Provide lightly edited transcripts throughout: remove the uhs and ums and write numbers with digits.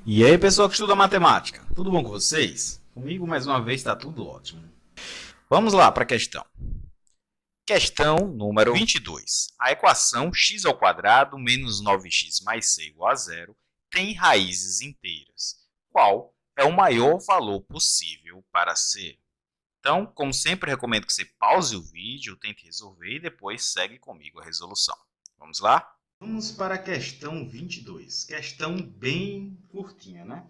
E aí, pessoal que estuda matemática, tudo bom com vocês? Comigo, mais uma vez, está tudo ótimo. Vamos lá para a questão. Questão número 22. A equação x² menos 9x mais c igual a zero tem raízes inteiras. Qual é o maior valor possível para c? Então, como sempre, recomendo que você pause o vídeo, tente resolver e depois segue comigo a resolução. Vamos lá? Vamos para a questão 22. Questão bem curtinha, né?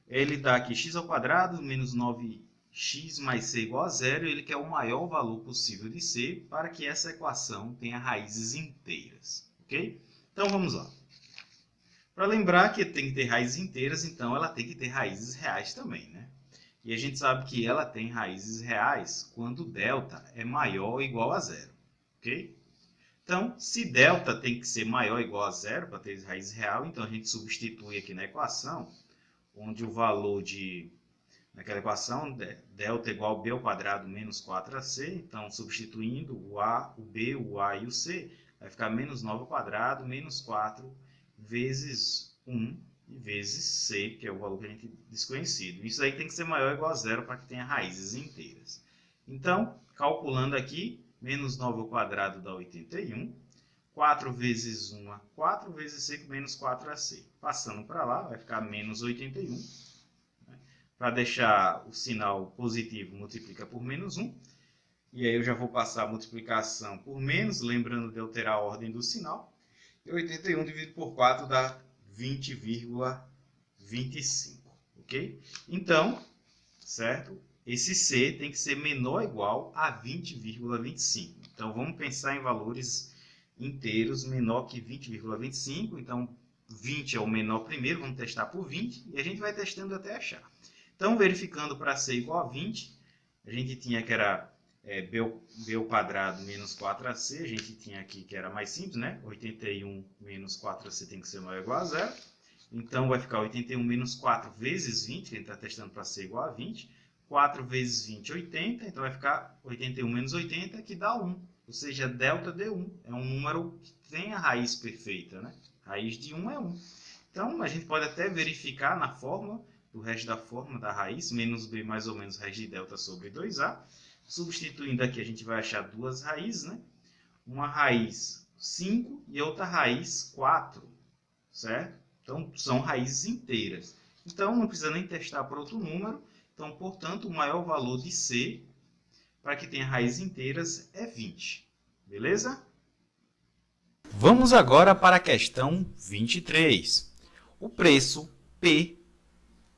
Ele dá aqui x² menos 9x mais c igual a zero. E ele quer o maior valor possível de c para que essa equação tenha raízes inteiras. Ok? Então, vamos lá. Para lembrar que tem que ter raízes inteiras, então ela tem que ter raízes reais também, né? E a gente sabe que ela tem raízes reais quando delta é maior ou igual a zero. Ok? Então, se delta tem que ser maior ou igual a zero para ter raiz real, então a gente substitui aqui na equação, onde o valor naquela equação, delta igual a b² menos 4ac, então substituindo o a, o b, o a e o c, vai ficar menos 9² menos 4 vezes 1 e vezes c, que é o valor que a gente desconhecido. Isso aí tem que ser maior ou igual a zero para que tenha raízes inteiras. Então, calculando aqui, menos 9² dá 81. 4 vezes 1 é 4, vezes c, menos 4ac. Passando para lá, vai ficar menos 81. Para deixar o sinal positivo, multiplica por menos 1. E aí eu já vou passar a multiplicação por menos, lembrando de alterar a ordem do sinal. E 81 dividido por 4 dá 20,25. Ok? Então, certo? Esse C tem que ser menor ou igual a 20,25. Então, vamos pensar em valores inteiros menor que 20,25. Então, 20 é o menor primeiro, vamos testar por 20. E a gente vai testando até achar. Então, verificando para C igual a 20, a gente tinha que era b² menos 4ac. A gente tinha aqui que era mais simples, né? 81 menos 4ac tem que ser maior ou igual a zero. Então, vai ficar 81 menos 4 vezes 20, que a gente está testando para ser igual a 20. 4 vezes 20, 80. Então, vai ficar 81 menos 80, que dá 1. Ou seja, delta de 1. É um número que tem a raiz perfeita, né? Raiz de 1 é 1. Então, a gente pode até verificar na fórmula, do resto da fórmula da raiz, menos b mais ou menos raiz de delta sobre 2a. Substituindo aqui, a gente vai achar duas raízes, né? Uma raiz 5 e outra raiz 4, certo? Então, são raízes inteiras. Então, não precisa nem testar para outro número. Então, portanto, o maior valor de C, para que tenha raízes inteiras, é 20. Beleza? Vamos agora para a questão 23. O preço P,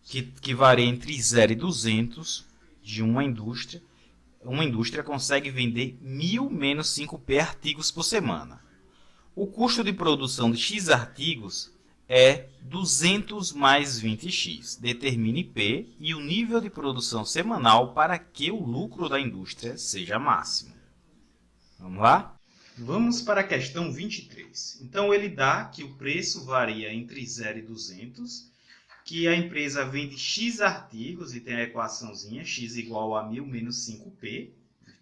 que varia entre 0 e 200, de uma indústria consegue vender 1.000 menos 5P artigos por semana. O custo de produção de X artigos é 200 mais 20x. Determine P e o nível de produção semanal para que o lucro da indústria seja máximo. Vamos lá? Vamos para a questão 23. Então, ele dá que o preço varia entre 0 e 200, que a empresa vende X artigos e tem a equaçãozinha x igual a 1.000 menos 5P,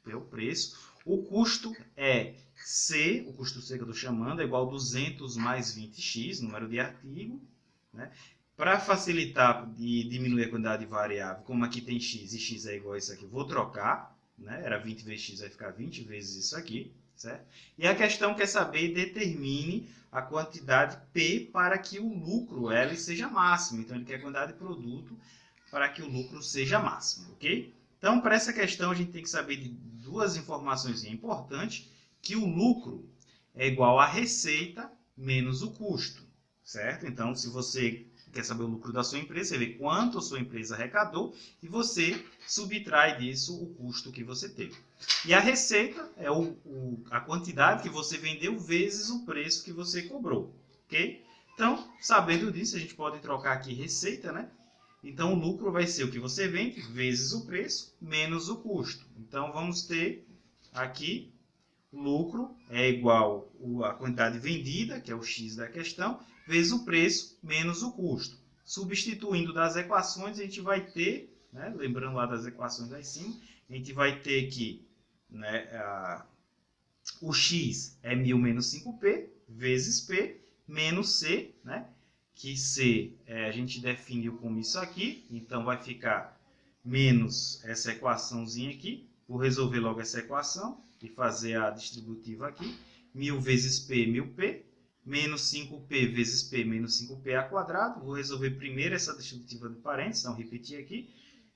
que é o preço. O custo é C, o custo C que eu estou chamando, é igual a 200 mais 20x, número de artigo. Né? Para facilitar e diminuir a quantidade de variável, como aqui tem x e x é igual a isso aqui, vou trocar. Né? Era 20 vezes x, vai ficar 20 vezes isso aqui. Certo? E a questão quer saber, determine a quantidade P para que o lucro L seja máximo. Então, ele quer a quantidade de produto para que o lucro seja máximo. Ok? Então, para essa questão, a gente tem que saber de duas informações importantes, que o lucro é igual à receita menos o custo. Certo? Então, se você quer saber o lucro da sua empresa, você vê quanto a sua empresa arrecadou e você subtrai disso o custo que você teve. E a receita é a quantidade que você vendeu vezes o preço que você cobrou. Ok? Então, sabendo disso, a gente pode trocar aqui receita, né? Então, o lucro vai ser o que você vende vezes o preço menos o custo. Então, vamos ter aqui o lucro é igual à quantidade vendida, que é o x da questão, vezes o preço menos o custo. Substituindo das equações, a gente vai ter, né, lembrando lá das equações lá em cima, a gente vai ter que, né, o x é 1.000 menos 5P, vezes P, menos C, né, que C a gente definiu como isso aqui, então vai ficar menos essa equaçãozinha aqui. Vou resolver logo essa equação e fazer a distributiva aqui. 1000 vezes P, 1000P, menos 5P vezes P, menos 5P a quadrado. Vou resolver primeiro essa distributiva de parênteses, então repetir aqui.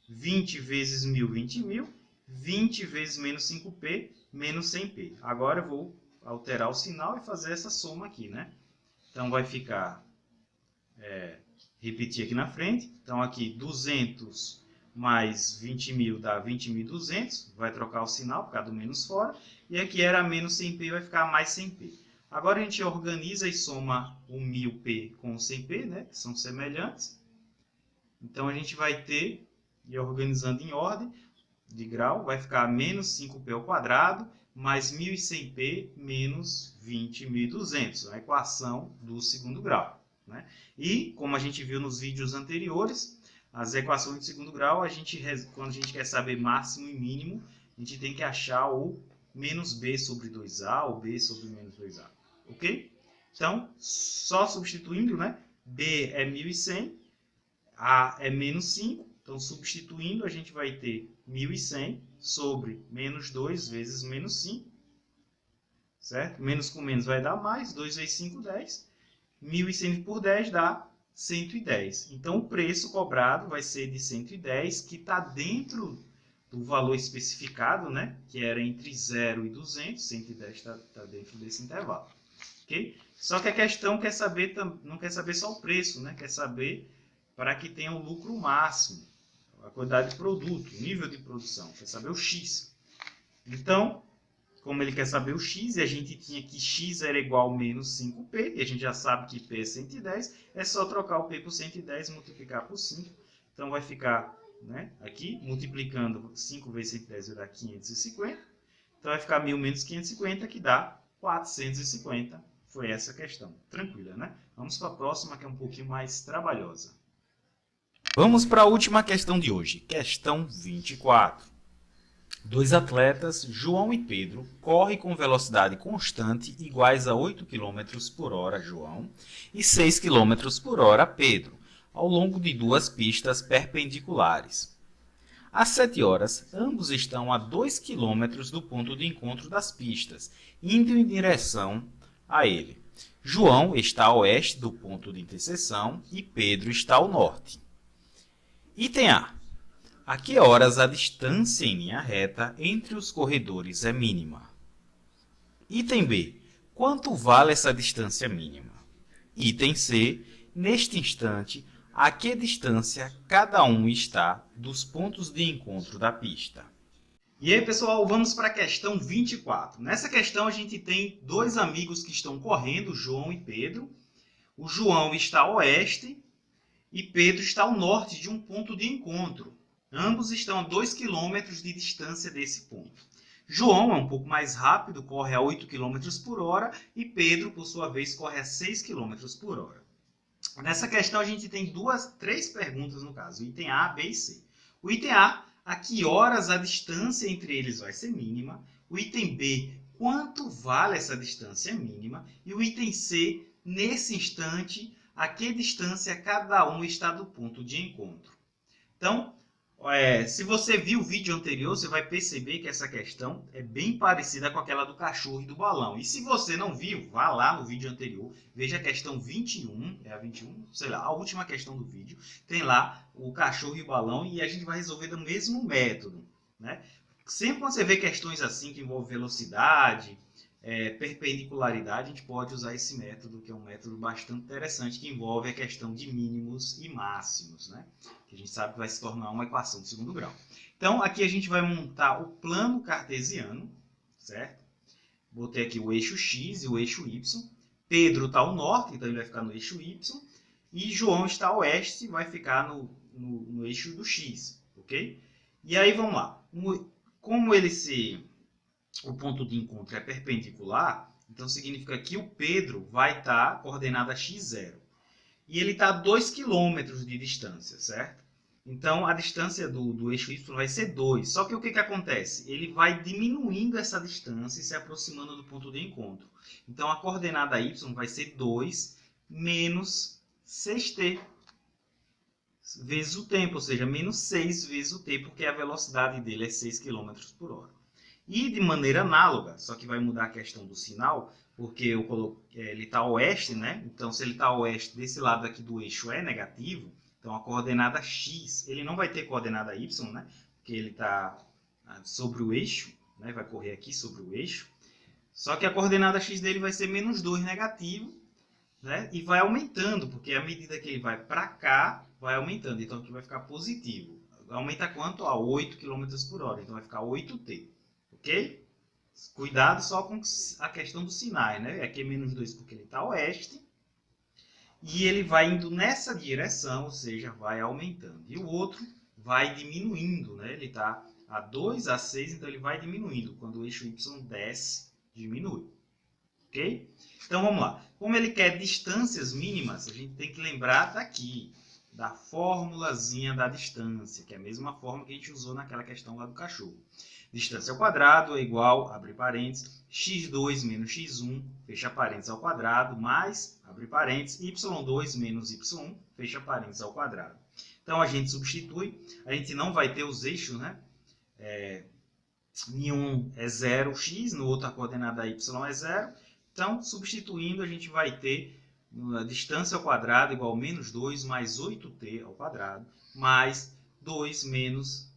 20 vezes 1000, 20.000. 20 vezes menos 5P, menos 100P. Agora eu vou alterar o sinal e fazer essa soma aqui, né? Então vai ficar, repetir aqui na frente. Então aqui 200 mais 20.000 dá 20.200. Vai trocar o sinal por causa do menos fora. E aqui era menos 100P, vai ficar mais 100P. Agora a gente organiza e soma o 1000P com o 100P, né? Que são semelhantes. Então a gente vai ter, e organizando em ordem de grau, vai ficar menos 5P ao quadrado, mais 1100P menos 20.200, a equação do segundo grau, né? E, como a gente viu nos vídeos anteriores, as equações de segundo grau, quando a gente quer saber máximo e mínimo, a gente tem que achar o menos B sobre 2A ou B sobre menos 2A, ok? Então, só substituindo, né? B é 1100, A é menos 5, então substituindo a gente vai ter 1100 sobre menos 2 vezes menos 5, certo? Menos com menos vai dar mais, 2 vezes 5, 10. 1100 por 10 dá 110. Então o preço cobrado vai ser de 110, que está dentro do valor especificado, né? Que era entre 0 e 200, 110 está dentro desse intervalo. Okay? Só que a questão não quer saber só o preço, né? Quer saber para que tenha o lucro máximo, a quantidade de produto, o nível de produção, quer saber o X. Então, como ele quer saber o X, e a gente tinha que X era igual a menos 5P, e a gente já sabe que P é 110, é só trocar o P por 110 e multiplicar por 5. Então vai ficar, né, aqui, multiplicando 5 vezes 110 vai dar 550. Então vai ficar 1000 menos 550, que dá 450. Foi essa a questão. Tranquila, né? Vamos para a próxima, que é um pouquinho mais trabalhosa. Vamos para a última questão de hoje, questão 24. Dois atletas, João e Pedro, correm com velocidade constante iguais a 8 km por hora, João, e 6 km por hora, Pedro, ao longo de duas pistas perpendiculares. Às 7 horas, ambos estão a 2 km do ponto de encontro das pistas, indo em direção a ele. João está a oeste do ponto de interseção e Pedro está ao norte. Item A. A que horas a distância em linha reta entre os corredores é mínima? Item B. Quanto vale essa distância mínima? Item C. Neste instante, a que distância cada um está dos pontos de encontro da pista? E aí, pessoal, vamos para a questão 24. Nessa questão, a gente tem dois amigos que estão correndo, João e Pedro. O João está a oeste e Pedro está ao norte de um ponto de encontro. Ambos estão a 2 km de distância desse ponto. João é um pouco mais rápido, corre a 8 km por hora, e Pedro, por sua vez, corre a 6 km por hora. Nessa questão, a gente tem três perguntas no caso, o item A, B e C. O item A que horas a distância entre eles vai ser mínima. O item B, quanto vale essa distância mínima. E o item C, nesse instante, a que distância cada um está do ponto de encontro. Então, se você viu o vídeo anterior, você vai perceber que essa questão é bem parecida com aquela do cachorro e do balão. E se você não viu, vá lá no vídeo anterior, veja a questão 21, é a 21, sei lá, a última questão do vídeo. Tem lá o cachorro e o balão e a gente vai resolver do mesmo método, né? Sempre quando você vê questões assim que envolvem velocidade, perpendicularidade, a gente pode usar esse método, que é um método bastante interessante, que envolve a questão de mínimos e máximos, né? Que a gente sabe que vai se tornar uma equação de segundo grau. Então, aqui a gente vai montar o plano cartesiano, certo? Botei aqui o eixo X e o eixo Y. Pedro está ao norte, então ele vai ficar no eixo Y. E João está ao oeste, vai ficar no eixo do X, ok? E aí, vamos lá. Como o ponto de encontro é perpendicular, então significa que o Pedro vai estar coordenada x0. E ele está a 2 km de distância, certo? Então, a distância do eixo Y vai ser 2. Só que o que acontece? Ele vai diminuindo essa distância e se aproximando do ponto de encontro. Então, a coordenada Y vai ser 2 menos 6t vezes o tempo, ou seja, menos 6 vezes o t, porque a velocidade dele é 6 km por hora. E de maneira análoga, só que vai mudar a questão do sinal, porque ele está oeste, né? Então, se ele está oeste, desse lado aqui do eixo é negativo, então a coordenada x, ele não vai ter coordenada y, né? Porque ele está sobre o eixo, né? Vai correr aqui sobre o eixo. Só que a coordenada x dele vai ser menos 2 negativo, né? E vai aumentando, porque à medida que ele vai para cá, vai aumentando. Então, aqui vai ficar positivo. Aumenta quanto? A 8 km por hora. Então, vai ficar 8t. Ok? Cuidado só com a questão dos sinais, né? Aqui é menos 2 porque ele está oeste. E ele vai indo nessa direção, ou seja, vai aumentando. E o outro vai diminuindo, né? Ele está a 2, a 6, então ele vai diminuindo. Quando o eixo y desce, diminui. Ok? Então vamos lá. Como ele quer distâncias mínimas, a gente tem que lembrar daqui, da formulazinha da distância, que é a mesma forma que a gente usou naquela questão lá do cachorro. Distância ao quadrado é igual, abre parênteses, x2 menos x1, fecha parênteses ao quadrado, mais, abre parênteses, y2 menos y1, fecha parênteses ao quadrado. Então a gente substitui, a gente não vai ter os eixos, né? Em um é 0x, no outro a coordenada y é 0. Então, substituindo, a gente vai ter a distância ao quadrado igual a menos 2 mais 8t ao quadrado, mais 2 menos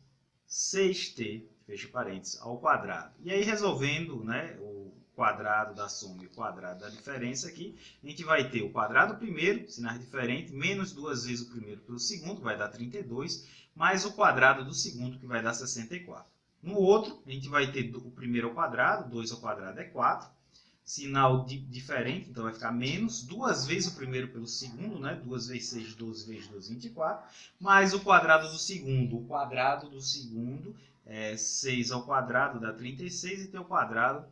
6t, fecha parênteses, ao quadrado. E aí, resolvendo, né, o quadrado da soma e o quadrado da diferença aqui, a gente vai ter o quadrado primeiro, sinais diferentes, menos 2 vezes o primeiro pelo segundo, vai dar 32, mais o quadrado do segundo, que vai dar 64. No outro, a gente vai ter o primeiro ao quadrado, 2 ao quadrado é 4, sinal diferente, então vai ficar menos, 2 vezes o primeiro pelo segundo, né? 2 vezes 6, 12 vezes 12, 24, mais o quadrado do segundo. O quadrado do segundo é 6 ao quadrado dá 36 e t ao quadrado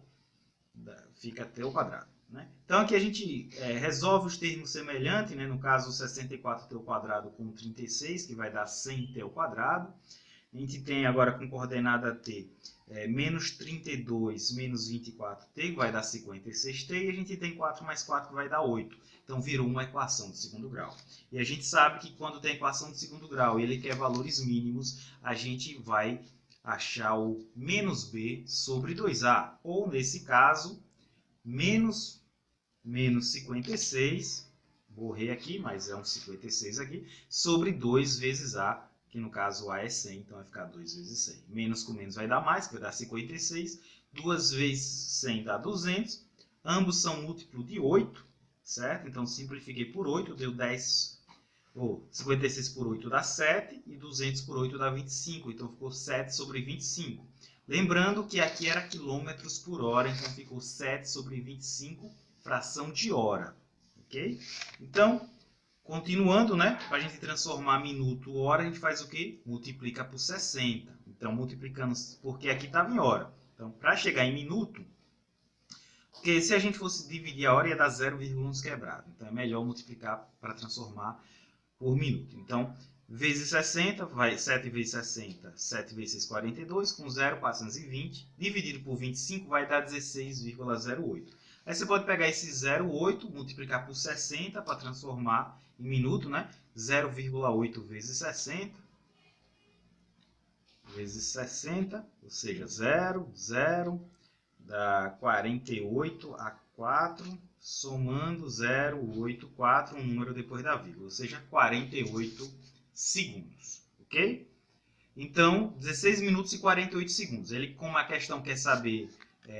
fica t ao quadrado. Né? Então aqui a gente resolve os termos semelhantes, né? No caso 64t ao quadrado com 36, que vai dar 100t ao quadrado. A gente tem agora com coordenada t menos 32 menos 24t, que vai dar 56t, e a gente tem 4 mais 4, que vai dar 8. Então, virou uma equação de segundo grau. E a gente sabe que quando tem equação de segundo grau e ele quer valores mínimos, a gente vai achar o menos b sobre 2a. Ou, nesse caso, menos 56, borrei aqui, mas é um 56 aqui, sobre 2 vezes a, que no caso A é 100, então vai ficar 2 vezes 100. Menos com menos vai dar mais, que vai dar 56. 2 vezes 100 dá 200. Ambos são múltiplo de 8, certo? Então simplifiquei por 8, deu 10. 56 por 8 dá 7 e 200 por 8 dá 25. Então ficou 7 sobre 25. Lembrando que aqui era quilômetros por hora, então ficou 7 sobre 25, fração de hora. Ok? Então, continuando, né? Para a gente transformar minuto hora, a gente faz o quê? Multiplica por 60. Então, multiplicando, porque aqui estava em hora. Então, para chegar em minuto, porque se a gente fosse dividir a hora, ia dar 0,1 quebrado. Então, é melhor multiplicar para transformar por minuto. Então, vezes 60, vai 7 vezes 60, 7 vezes 6, 42, com 0, 420. Dividido por 25 vai dar 16,08. Aí você pode pegar esse 0,8, multiplicar por 60 para transformar em minuto, né? 0,8 vezes 60, vezes 60, ou seja, 0, 0, dá 48 a 4, somando 0, 8, 4, um número depois da vírgula, ou seja, 48 segundos, ok? Então, 16 minutos e 48 segundos. Ele, como a questão quer saber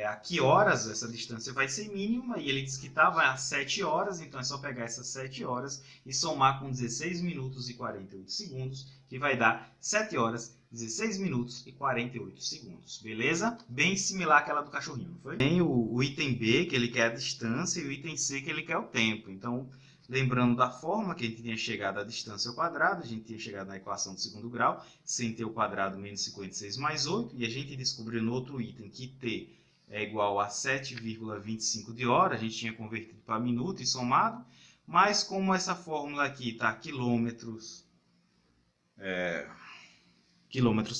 a que horas essa distância vai ser mínima, e ele diz que estava a 7 horas, então é só pegar essas 7 horas e somar com 16 minutos e 48 segundos, que vai dar 7 horas, 16 minutos e 48 segundos. Beleza? Bem similar àquela do cachorrinho, não foi? Tem o item B, que ele quer a distância, e o item C, que ele quer o tempo. Então, lembrando da forma que a gente tinha chegado à distância ao quadrado, a gente tinha chegado na equação de segundo grau, sem t ao quadrado menos 56 mais 8, e a gente descobriu no outro item que t é igual a 7,25 de hora, a gente tinha convertido para minuto e somado, mas como essa fórmula aqui está quilômetros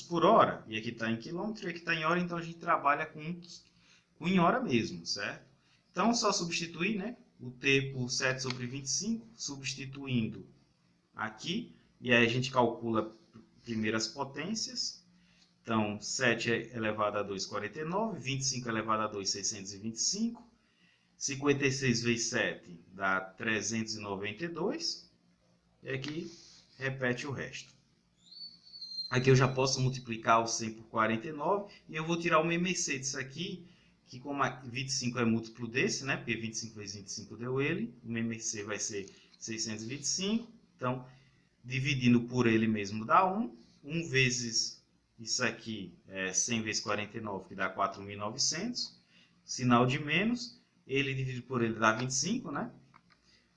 por hora, e aqui está em quilômetro, e aqui está em hora, então a gente trabalha com em hora mesmo, certo? Então, só substituir, né? o t por 7 sobre 25, substituindo aqui, e aí a gente calcula primeiras potências. Então, 7 elevado a 2, 49, 25 elevado a 2, 625, 56 vezes 7 dá 392, e aqui repete o resto. Aqui eu já posso multiplicar o 100 por 49, e eu vou tirar o MMC disso aqui, que como 25 é múltiplo desse, né? Porque 25 vezes 25 deu ele, o MMC vai ser 625, então, dividindo por ele mesmo dá 1, 1 vezes isso aqui é 100 vezes 49, que dá 4.900, sinal de menos, ele dividido por ele dá 25, né?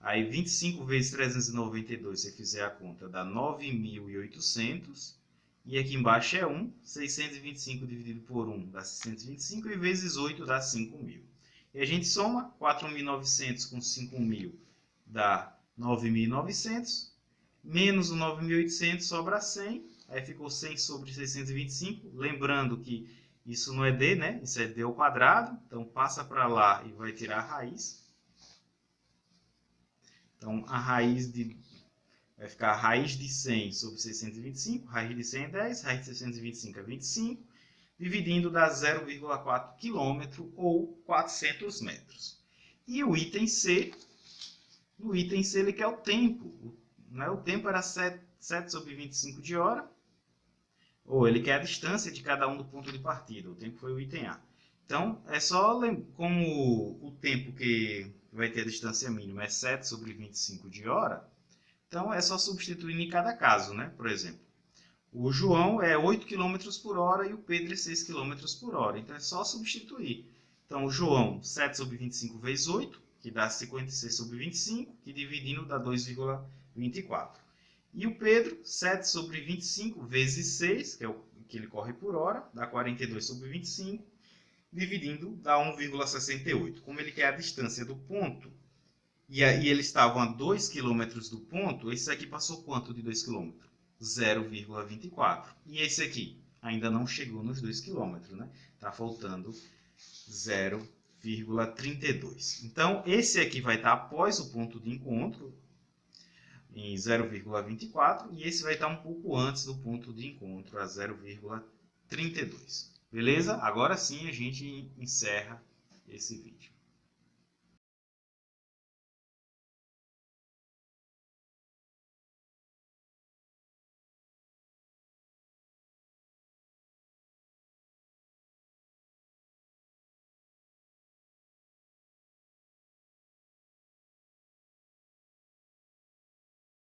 Aí 25 vezes 392, se você fizer a conta, dá 9.800. E aqui embaixo é 1, 625 dividido por 1 dá 625 e vezes 8 dá 5.000. E a gente soma 4.900 com 5.000 dá 9.900, menos o 9.800 sobra 100, aí ficou 100 sobre 625, lembrando que isso não é d, né? Isso é d ao quadrado, então passa para lá e vai tirar a raiz. Então a raiz vai ficar a raiz de 100 sobre 625, raiz de 100 é 10, raiz de 625 é 25, dividindo dá 0,4 km ou 400 metros. E o item C, no item C ele quer o tempo, né? O tempo era 7 sobre 25 de hora, ou ele quer a distância de cada um do ponto de partida, o tempo foi o item A. Então, é só como o tempo que vai ter a distância mínima é 7 sobre 25 de hora, então, é só substituir em cada caso, né? Por exemplo, o João é 8 km por hora e o Pedro é 6 km por hora. Então, é só substituir. Então, o João, 7 sobre 25 vezes 8, que dá 56 sobre 25, que dividindo dá 2,24. E o Pedro, 7 sobre 25 vezes 6, que é o que ele corre por hora, dá 42 sobre 25, dividindo dá 1,68. Como ele quer a distância do ponto, e aí eles estavam a 2 km do ponto, esse aqui passou quanto de 2 km? 0,24. E esse aqui ainda não chegou nos 2 km, né? Está faltando 0,32. Então, esse aqui vai estar após o ponto de encontro, em 0,24, e esse vai estar um pouco antes do ponto de encontro, a 0,32. Beleza? Agora sim a gente encerra esse vídeo.